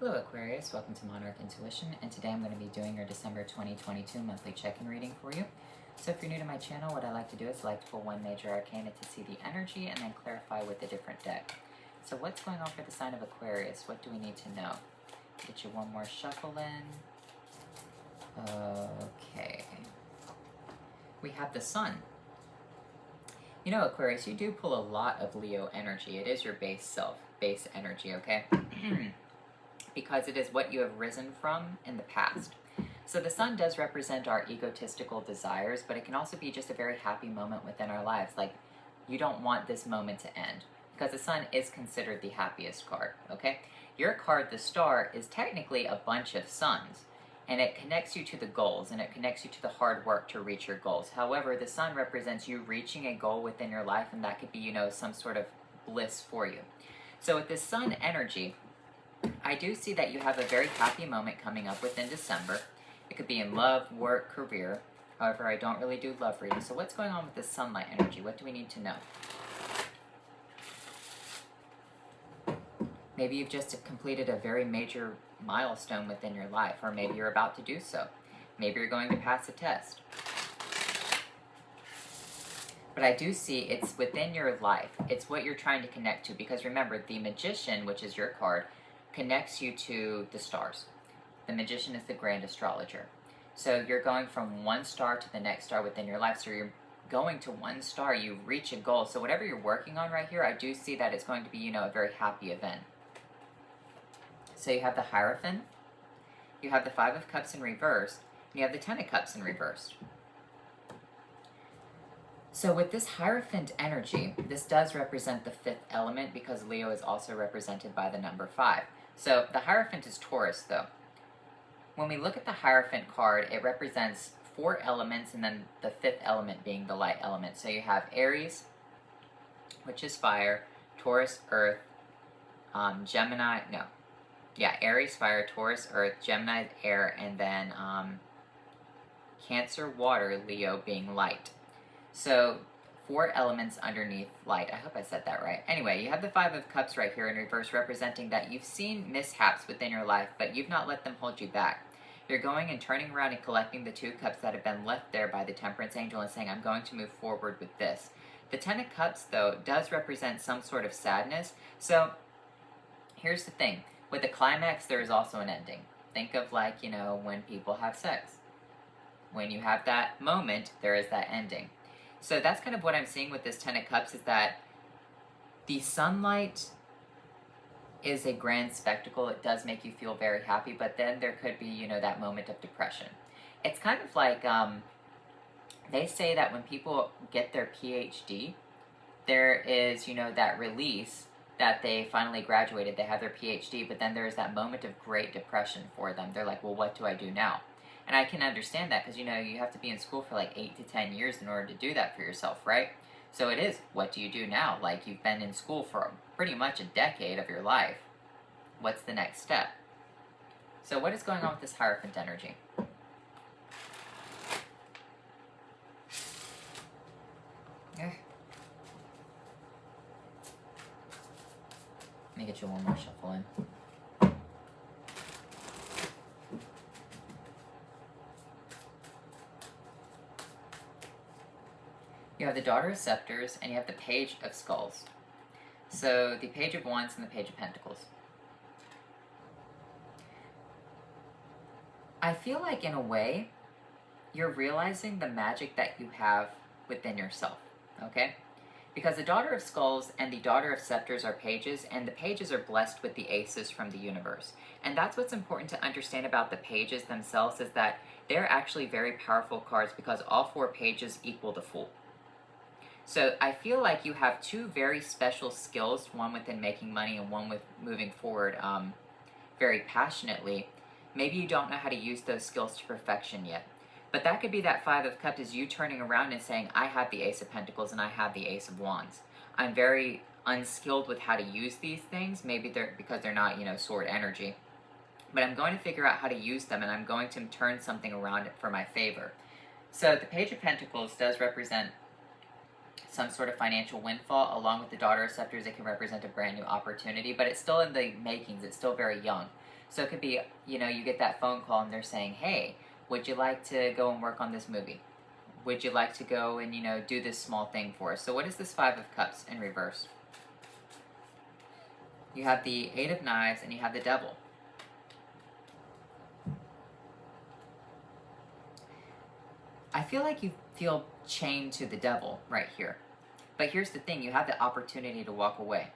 Hello Aquarius, welcome to Monarch Intuition, and today I'm going to be doing your December 2022 monthly check-in reading for you. So if you're new to my channel, what I like to do is I like to pull one major arcana to see the energy and then clarify with a different deck. So what's going on for the sign of Aquarius? What do we need to know? Get you one more shuffle in. Okay. We have the Sun. You know, Aquarius, you do pull a lot of Leo energy. It is your base self, base energy, okay? Because it is what you have risen from in the past. So the Sun does represent our egotistical desires, but it can also be just a very happy moment within our lives. Like, you don't want this moment to end, because the Sun is considered the happiest card, okay? Your card, the Star, is technically a bunch of suns, and it connects you to the goals, and it connects you to the hard work to reach your goals. However, the Sun represents you reaching a goal within your life, and that could be, you know, some sort of bliss for you. So with this Sun energy, I do see that you have a very happy moment coming up within December. It could be in love, work, career. However, I don't really do love reading. So what's going on with this sunlight energy? What do we need to know? Maybe you've just completed a very major milestone within your life, or maybe you're about to do so. Maybe you're going to pass a test. But I do see it's within your life. It's what you're trying to connect to, because remember, the Magician, which is your card, connects you to the stars. The Magician is the grand astrologer. So you're going from one star to the next star within your life. So you're going to one star, you reach a goal. So whatever you're working on right here, I do see that it's going to be, you know, a very happy event. So you have the Hierophant, you have the Five of Cups in reverse, and you have the Ten of Cups in reverse. So with this Hierophant energy, this does represent the fifth element, because Leo is also represented by the number 5. So the Hierophant is Taurus, though. When we look at the Hierophant card, it represents 4 elements, and then the fifth element being the light element. So you have Aries, which is fire, Taurus, earth, Gemini, no. Yeah, Aries, fire, Taurus, earth, Gemini, air, and then Cancer, water, Leo being light. So 4 elements underneath light. I hope I said that right. Anyway, you have the Five of Cups right here in reverse, representing that you've seen mishaps within your life, but you've not let them hold you back. You're going and turning around and collecting the 2 cups that have been left there by the Temperance Angel and saying, I'm going to move forward with this. The Ten of Cups, though, does represent some sort of sadness. So here's the thing. With the climax, there is also an ending. Think of, like, you know, when people have sex. When you have that moment, there is that ending. So that's kind of what I'm seeing with this Ten of Cups, is that the sunlight is a grand spectacle. It does make you feel very happy, but then there could be, you know, that moment of depression. It's kind of like, they say that when people get their PhD, there is, you know, that release that they finally graduated, they have their PhD, but then there's that moment of great depression for them. They're like, well, what do I do now? And I can understand that, because, you know, you have to be in school for like 8 to 10 years in order to do that for yourself, right? So it is, what do you do now? Like, you've been in school for pretty much a decade of your life. What's the next step? So what is going on with this Hierophant energy? Let me get you one more shuffle in. You have the Daughter of Scepters, and you have the Page of Skulls. So the Page of Wands and the Page of Pentacles. I feel like, in a way, you're realizing the magic that you have within yourself, okay? Because the Daughter of Skulls and the Daughter of Scepters are pages, and the pages are blessed with the aces from the universe. And that's what's important to understand about the pages themselves, is that they're actually very powerful cards, because all 4 pages equal the Fool. So I feel like you have 2 very special skills, one within making money and one with moving forward very passionately. Maybe you don't know how to use those skills to perfection yet. But that could be that Five of Cups, is you turning around and saying, I have the Ace of Pentacles and I have the Ace of Wands. I'm very unskilled with how to use these things, maybe because they're not, you know, sword energy. But I'm going to figure out how to use them, and I'm going to turn something around for my favor. So the Page of Pentacles does represent some sort of financial windfall. Along with the Daughter of Scepters, it can represent a brand new opportunity, but it's still in the makings. It's still very young. So it could be, you know, you get that phone call and they're saying, hey, would you like to go and work on this movie? Would you like to go and, you know, do this small thing for us? So what is this Five of Cups in reverse? You have the Eight of Knives and you have the Devil. I feel like you feel chained to the devil right here. But here's the thing, you have the opportunity to walk away.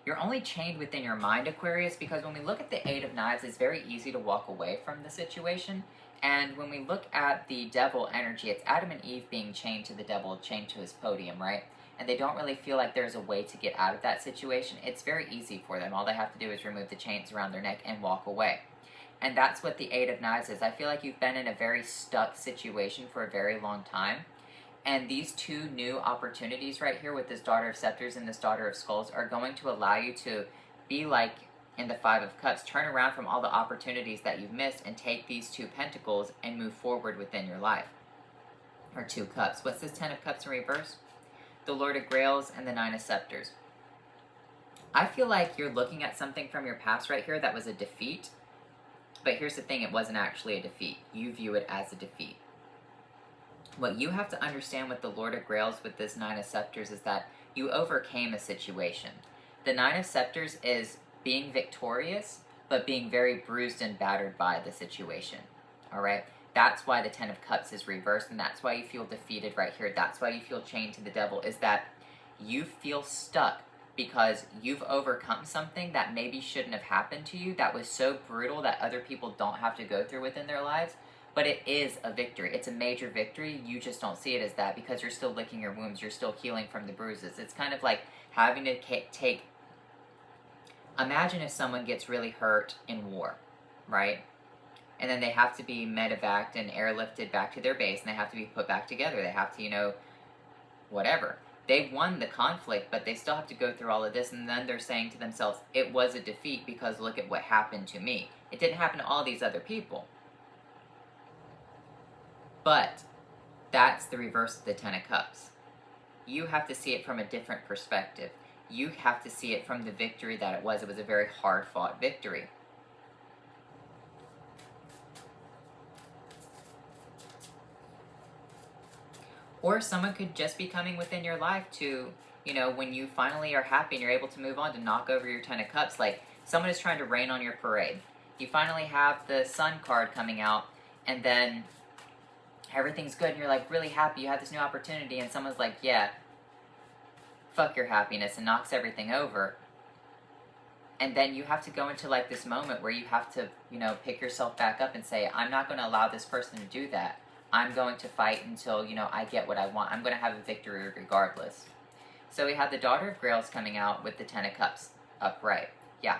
You're only chained within your mind, Aquarius, because when we look at the Eight of Knives, it's very easy to walk away from the situation. And when we look at the devil energy, it's Adam and Eve being chained to the devil, chained to his podium, right? And they don't really feel like there's a way to get out of that situation. It's very easy for them. All they have to do is remove the chains around their neck and walk away. And that's what the Eight of Knives is. I feel like you've been in a very stuck situation for a very long time. And these two new opportunities right here with this Daughter of Scepters and this Daughter of Skulls are going to allow you to be like in the Five of Cups, turn around from all the opportunities that you've missed and take these two Pentacles and move forward within your life. Or two Cups. What's this Ten of Cups in reverse? The Lord of Grails and the Nine of Scepters. I feel like you're looking at something from your past right here that was a defeat. But here's the thing, it wasn't actually a defeat. You view it as a defeat. What you have to understand with the Lord of Grails with this Nine of Scepters is that you overcame a situation. The Nine of Scepters is being victorious, but being very bruised and battered by the situation. Alright? That's why the Ten of Cups is reversed, and that's why you feel defeated right here. That's why you feel chained to the devil, is that you feel stuck because you've overcome something that maybe shouldn't have happened to you, that was so brutal that other people don't have to go through within their lives. But it is a victory. It's a major victory. You just don't see it as that because you're still licking your wounds. You're still healing from the bruises. It's kind of like having to take... Imagine if someone gets really hurt in war, right? And then they have to be medevaced and airlifted back to their base, and they have to be put back together. They have to, you know, whatever. They won the conflict, but they still have to go through all of this, and then they're saying to themselves, it was a defeat because look at what happened to me. It didn't happen to all these other people. But that's the reverse of the Ten of Cups. You have to see it from a different perspective. You have to see it from the victory that it was. It was a very hard-fought victory. Or someone could just be coming within your life to, you know, when you finally are happy and you're able to move on, to knock over your Ten of Cups. Like, someone is trying to rain on your parade. You finally have the Sun card coming out, and then everything's good, and you're, like, really happy. You have this new opportunity, and someone's like, yeah, fuck your happiness, and knocks everything over. And then you have to go into, like, this moment where you have to, you know, pick yourself back up and say, I'm not going to allow this person to do that. I'm going to fight until, you know, I get what I want. I'm going to have a victory regardless. So we have the Daughter of Grails coming out with the Ten of Cups upright. Yeah.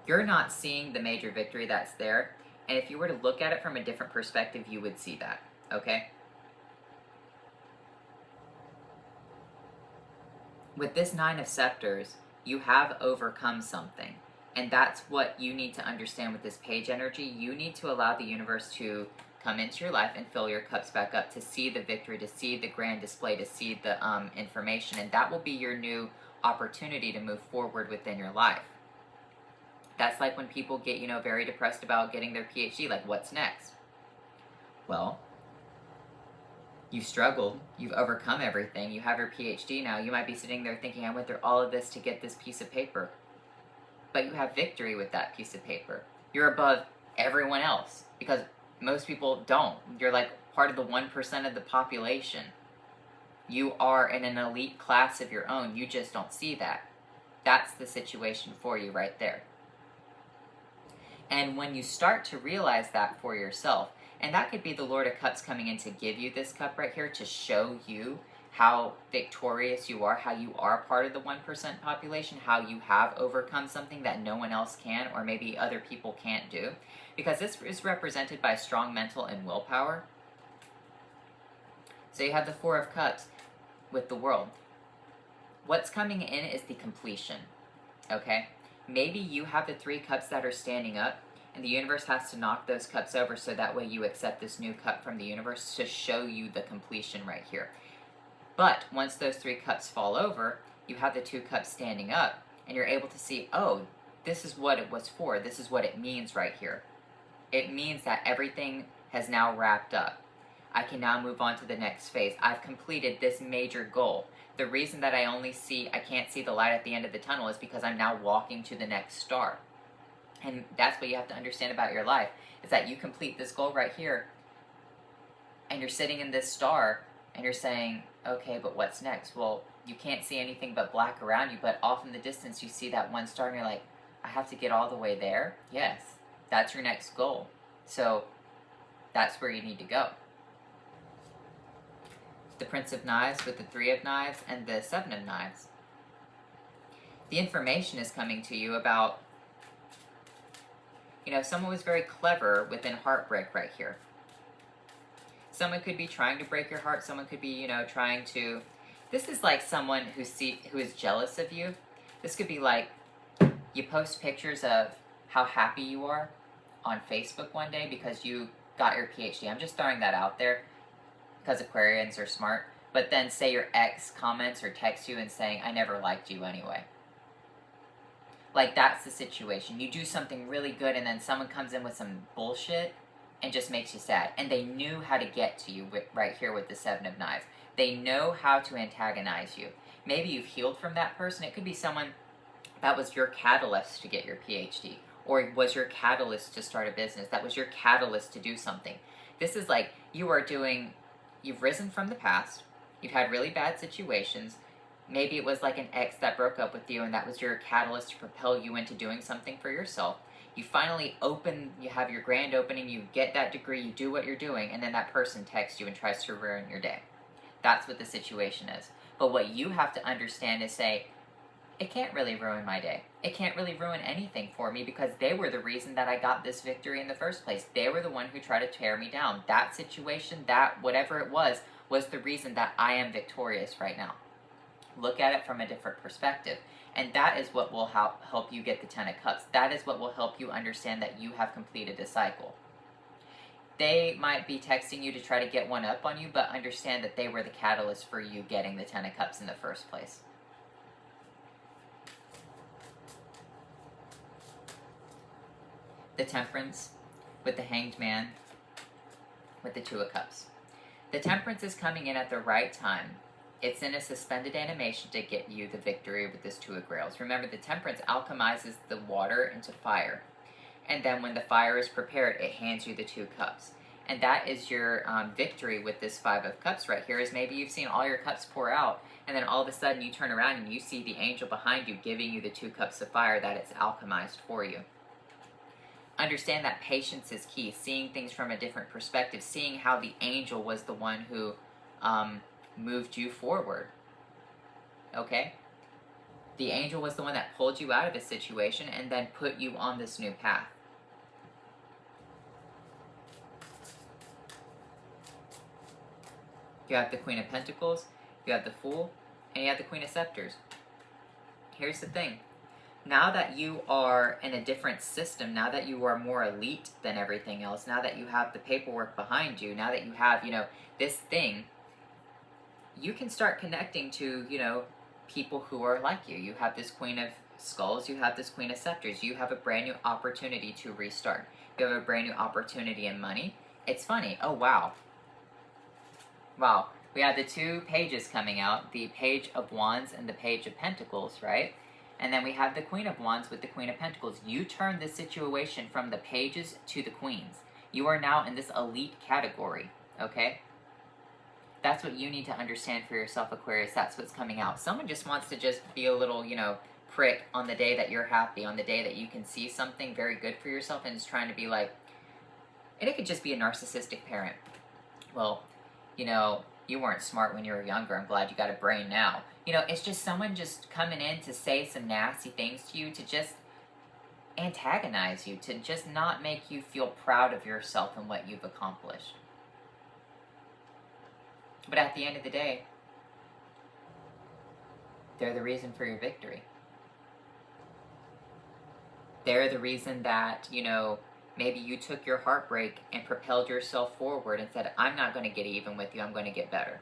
You're not seeing the major victory that's there. And if you were to look at it from a different perspective, you would see that. Okay? With this Nine of Scepters, you have overcome something. And that's what you need to understand with this page energy. You need to allow the universe to come into your life and fill your cups back up, to see the victory, to see the grand display, to see the information, and that will be your new opportunity to move forward within your life. That's like when people get, you know, very depressed about getting their PhD, like, what's next? Well, you've struggled, you've overcome everything, you have your PhD now, you might be sitting there thinking, I went through all of this to get this piece of paper. But you have victory with that piece of paper. You're above everyone else, because most people don't. You're like part of the 1% of the population. You are in an elite class of your own. You just don't see that. That's the situation for you right there. And when you start to realize that for yourself, and that could be the Lord of Cups coming in to give you this cup right here to show you how victorious you are, how you are part of the 1% population, how you have overcome something that no one else can, or maybe other people can't do. Because this is represented by strong mental and willpower. So you have the Four of Cups with the World. What's coming in is the completion, okay? Maybe you have the Three Cups that are standing up, and the universe has to knock those cups over so that way you accept this new cup from the universe to show you the completion right here. But once those 3 cups fall over, you have the 2 cups standing up, and you're able to see, oh, this is what it was for. This is what it means right here. It means that everything has now wrapped up. I can now move on to the next phase. I've completed this major goal. The reason that I can't see the light at the end of the tunnel is because I'm now walking to the next star. And that's what you have to understand about your life, is that you complete this goal right here, and you're sitting in this star, and you're saying, okay, but what's next? Well, you can't see anything but black around you, but off in the distance you see that one star, and you're like, I have to get all the way there? Yes, that's your next goal. So that's where you need to go. The Prince of Knives with the Three of Knives and the Seven of Knives. The information is coming to you about, someone was very clever within heartbreak right here. Someone could be trying to break your heart. Someone could be, trying to... This is like someone who is jealous of you. This could be like you post pictures of how happy you are on Facebook one day because you got your PhD. I'm just throwing that out there because Aquarians are smart. But then say your ex comments or texts you and saying, I never liked you anyway. Like, that's the situation. You do something really good and then someone comes in with some bullshit and just makes you sad. And they knew how to get to you right here with the Seven of Knives. They know how to antagonize you. Maybe you've healed from that person. It could be someone that was your catalyst to get your PhD, or was your catalyst to start a business. That was your catalyst to do something. This is like you've risen from the past. You've had really bad situations. Maybe it was like an ex that broke up with you and that was your catalyst to propel you into doing something for yourself. You finally you have your grand opening, you get that degree, you do what you're doing, and then that person texts you and tries to ruin your day. That's what the situation is. But what you have to understand is say, it can't really ruin my day. It can't really ruin anything for me because they were the reason that I got this victory in the first place. They were the one who tried to tear me down. That situation, that whatever it was the reason that I am victorious right now. Look at it from a different perspective. And that is what will help you get the Ten of Cups. That is what will help you understand that you have completed a cycle. They might be texting you to try to get one up on you, but understand that they were the catalyst for you getting the Ten of Cups in the first place. The Temperance with the Hanged Man with the Two of Cups. The Temperance is coming in at the right time. It's in a suspended animation to get you the victory with this Two of Grails. Remember, the Temperance alchemizes the water into fire. And then when the fire is prepared, it hands you the Two Cups. And that is your victory with this Five of Cups right here, is maybe you've seen all your cups pour out, and then all of a sudden you turn around and you see the angel behind you giving you the 2 cups of fire that it's alchemized for you. Understand that patience is key, seeing things from a different perspective, seeing how the angel was the one who moved you forward. Okay? The angel was the one that pulled you out of a situation and then put you on this new path. You have the Queen of Pentacles, you have the Fool, and you have the Queen of Scepters. Here's the thing. Now that you are in a different system, now that you are more elite than everything else, now that you have the paperwork behind you, now that you have, this thing, you can start connecting to, people who are like you. You have this Queen of Skulls, you have this Queen of Scepters. You have a brand new opportunity to restart. You have a brand new opportunity in money. It's funny. Oh, wow. Wow. We have the 2 pages coming out, the Page of Wands and the Page of Pentacles, right? And then we have the Queen of Wands with the Queen of Pentacles. You turn the situation from the pages to the queens. You are now in this elite category, okay? That's what you need to understand for yourself, Aquarius. That's what's coming out. Someone just wants to just be a little, prick on the day that you're happy, on the day that you can see something very good for yourself and is trying to be like, and it could just be a narcissistic parent. Well, you weren't smart when you were younger. I'm glad you got a brain now. It's just someone just coming in to say some nasty things to you, to just antagonize you, to just not make you feel proud of yourself and what you've accomplished. But at the end of the day, they're the reason for your victory. They're the reason that, maybe you took your heartbreak and propelled yourself forward and said, I'm not going to get even with you, I'm going to get better.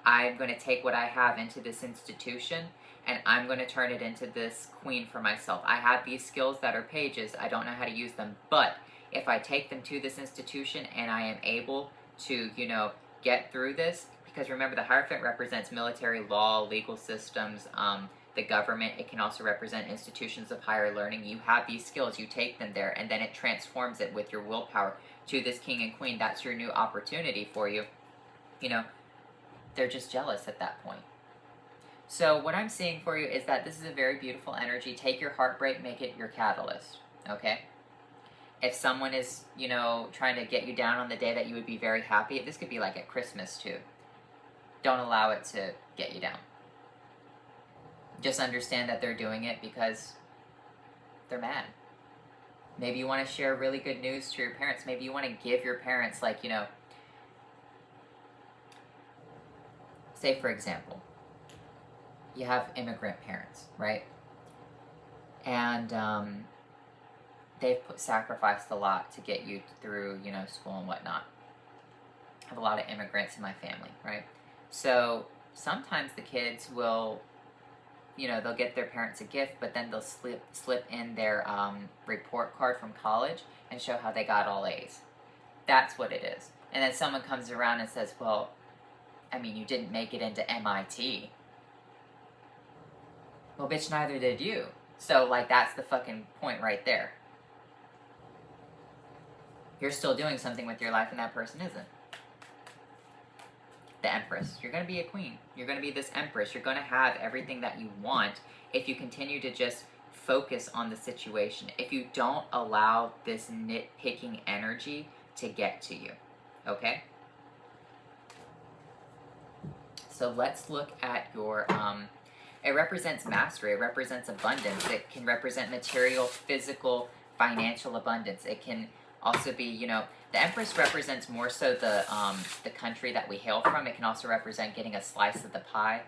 I'm going to take what I have into this institution and I'm going to turn it into this queen for myself. I have these skills that are pages. I don't know how to use them, but if I take them to this institution and I am able to, you know, get through this, because remember the Hierophant represents military, law, legal systems, the government. It can also represent institutions of higher learning. You have these skills, you take them there, and then it transforms it with your willpower to this king and queen. That's your new opportunity for you. You know, they're just jealous at that point. So what I'm seeing for you is that this is a very beautiful energy. Take your heartbreak, make it your catalyst, okay? If someone is, you know, trying to get you down on the day that you would be very happy, this could be like at Christmas too. Don't allow it to get you down. Just understand that they're doing it because they're mad. Maybe you want to share really good news to your parents. Maybe you want to give your parents, like, you know, say for example, you have immigrant parents, right? And they've sacrificed a lot to get you through, you know, school and whatnot. I have a lot of immigrants in my family, right? So sometimes the kids will, you know, they'll get their parents a gift, but then they'll slip in their report card from college and show how they got all A's. That's what it is. And then someone comes around and says, well, I mean, you didn't make it into MIT. Well, bitch, neither did you. So, like, that's the fucking point right there. You're still doing something with your life and that person isn't. The Empress. You're going to be a queen. You're going to be this Empress. You're going to have everything that you want if you continue to just focus on the situation. If you don't allow this nitpicking energy to get to you. Okay? So let's look at your, it represents mastery. It represents abundance. It can represent material, physical, financial abundance. It can also be, you know, the Empress represents more so the country that we hail from. It can also represent getting a slice of the pie.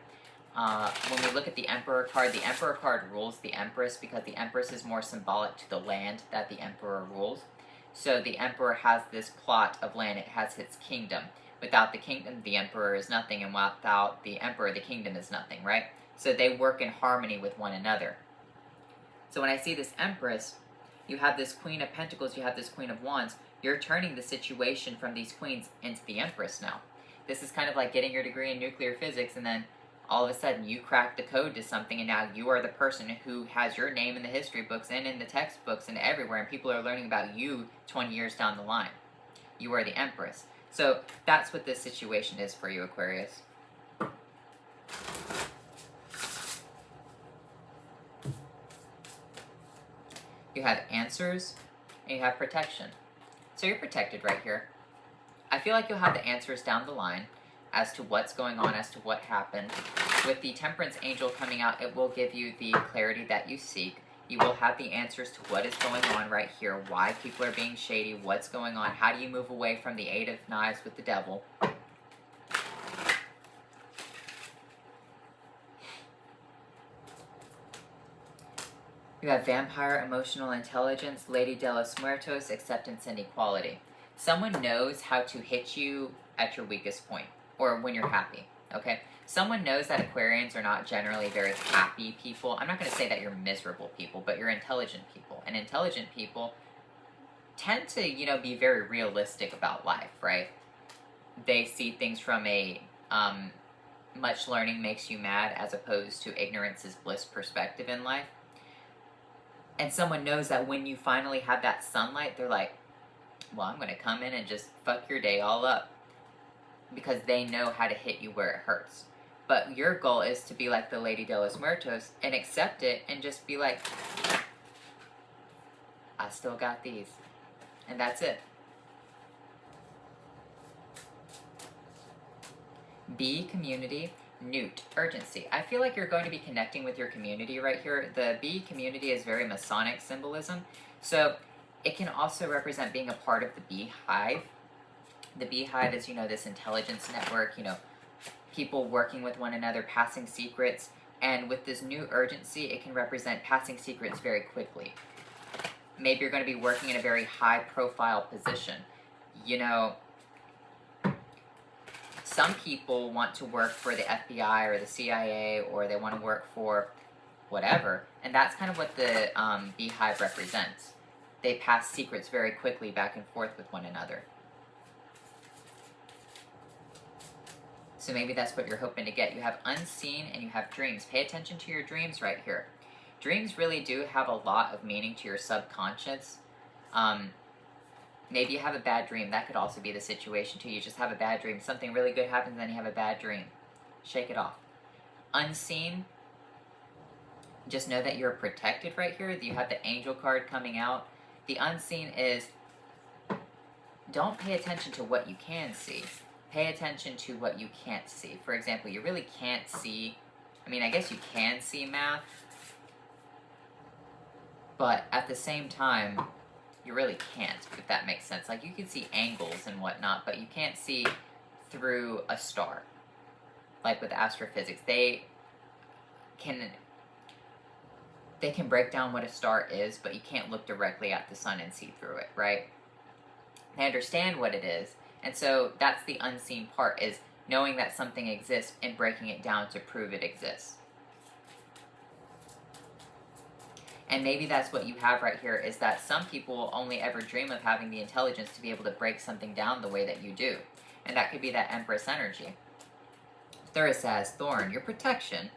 When we look at the Emperor card rules the Empress because the Empress is more symbolic to the land that the Emperor rules. So the Emperor has this plot of land. It has its kingdom. Without the kingdom, the Emperor is nothing, and without the Emperor, the kingdom is nothing, right? So they work in harmony with one another. So when I see this Empress, you have this Queen of Pentacles, you have this Queen of Wands. You're turning the situation from these queens into the Empress now. This is kind of like getting your degree in nuclear physics, and then all of a sudden you crack the code to something, and now you are the person who has your name in the history books and in the textbooks and everywhere, and people are learning about you 20 years down the line. You are the Empress. So that's what this situation is for you, Aquarius. You have answers, and you have protection. So you're protected right here. I feel like you'll have the answers down the line as to what's going on, as to what happened. With the Temperance Angel coming out, it will give you the clarity that you seek. You will have the answers to what is going on right here, why people are being shady, what's going on, how do you move away from the Eight of Knives with the Devil. You have Vampire, Emotional Intelligence, Lady de los Muertos, Acceptance and Equality. Someone knows how to hit you at your weakest point, or when you're happy, okay? Someone knows that Aquarians are not generally very happy people. I'm not going to say that you're miserable people, but you're intelligent people. And intelligent people tend to, you know, be very realistic about life, right? They see things from a much learning makes you mad as opposed to ignorance is bliss perspective in life. And someone knows that when you finally have that sunlight, they're like, well, I'm going to come in and just fuck your day all up. Because they know how to hit you where it hurts. But your goal is to be like the Lady de los Muertos and accept it and just be like, I still got these. And that's it. B, community. Newt, urgency. I feel like you're going to be connecting with your community right here. The bee community is very Masonic symbolism. So it can also represent being a part of the beehive. The beehive is, you know, this intelligence network, you know, people working with one another, passing secrets. And with this new urgency, it can represent passing secrets very quickly. Maybe you're going to be working in a very high profile position. You know, some people want to work for the FBI or the CIA, or they want to work for whatever, and that's kind of what the beehive represents. They pass secrets very quickly back and forth with one another. So maybe that's what you're hoping to get. You have unseen and you have dreams. Pay attention to your dreams right here. Dreams really do have a lot of meaning to your subconscious. Maybe you have a bad dream. That could also be the situation too. You just have a bad dream. Something really good happens and then you have a bad dream. Shake it off. Unseen, just know that you're protected right here. You have the angel card coming out. The unseen is, don't pay attention to what you can see. Pay attention to what you can't see. For example, you really can't see, I mean, I guess you can see math, but at the same time, you really can't, if that makes sense. Like, you can see angles and whatnot, but you can't see through a star. Like with astrophysics, they can break down what a star is, but you can't look directly at the sun and see through it, right? They understand what it is, and so that's the unseen part, is knowing that something exists and breaking it down to prove it exists. And maybe that's what you have right here, is that some people only ever dream of having the intelligence to be able to break something down the way that you do. And that could be that Empress energy. Thurisaz, Thorn, your protection.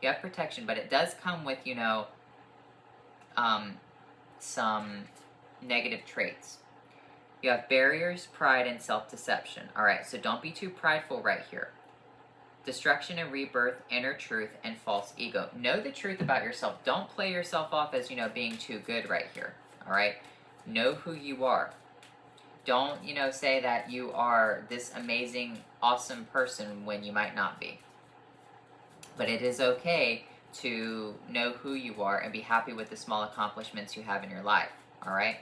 You have protection, but it does come with, you know, some negative traits. You have barriers, pride, and self-deception. Alright, so don't be too prideful right here. Destruction and rebirth, inner truth, and false ego. Know the truth about yourself. Don't play yourself off as, you know, being too good right here. Alright? Know who you are. Don't, you know, say that you are this amazing, awesome person when you might not be. But it is okay to know who you are and be happy with the small accomplishments you have in your life. Alright?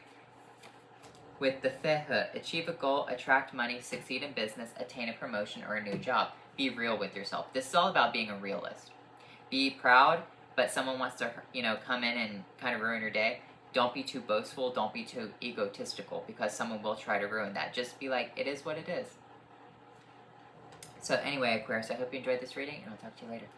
With the Fehe, achieve a goal, attract money, succeed in business, attain a promotion or a new job. Be real with yourself. This is all about being a realist. Be proud, but someone wants to, you know, come in and kind of ruin your day. Don't be too boastful. Don't be too egotistical, because someone will try to ruin that. Just be like, it is what it is. So anyway, Aquarius, I hope you enjoyed this reading, and I'll talk to you later.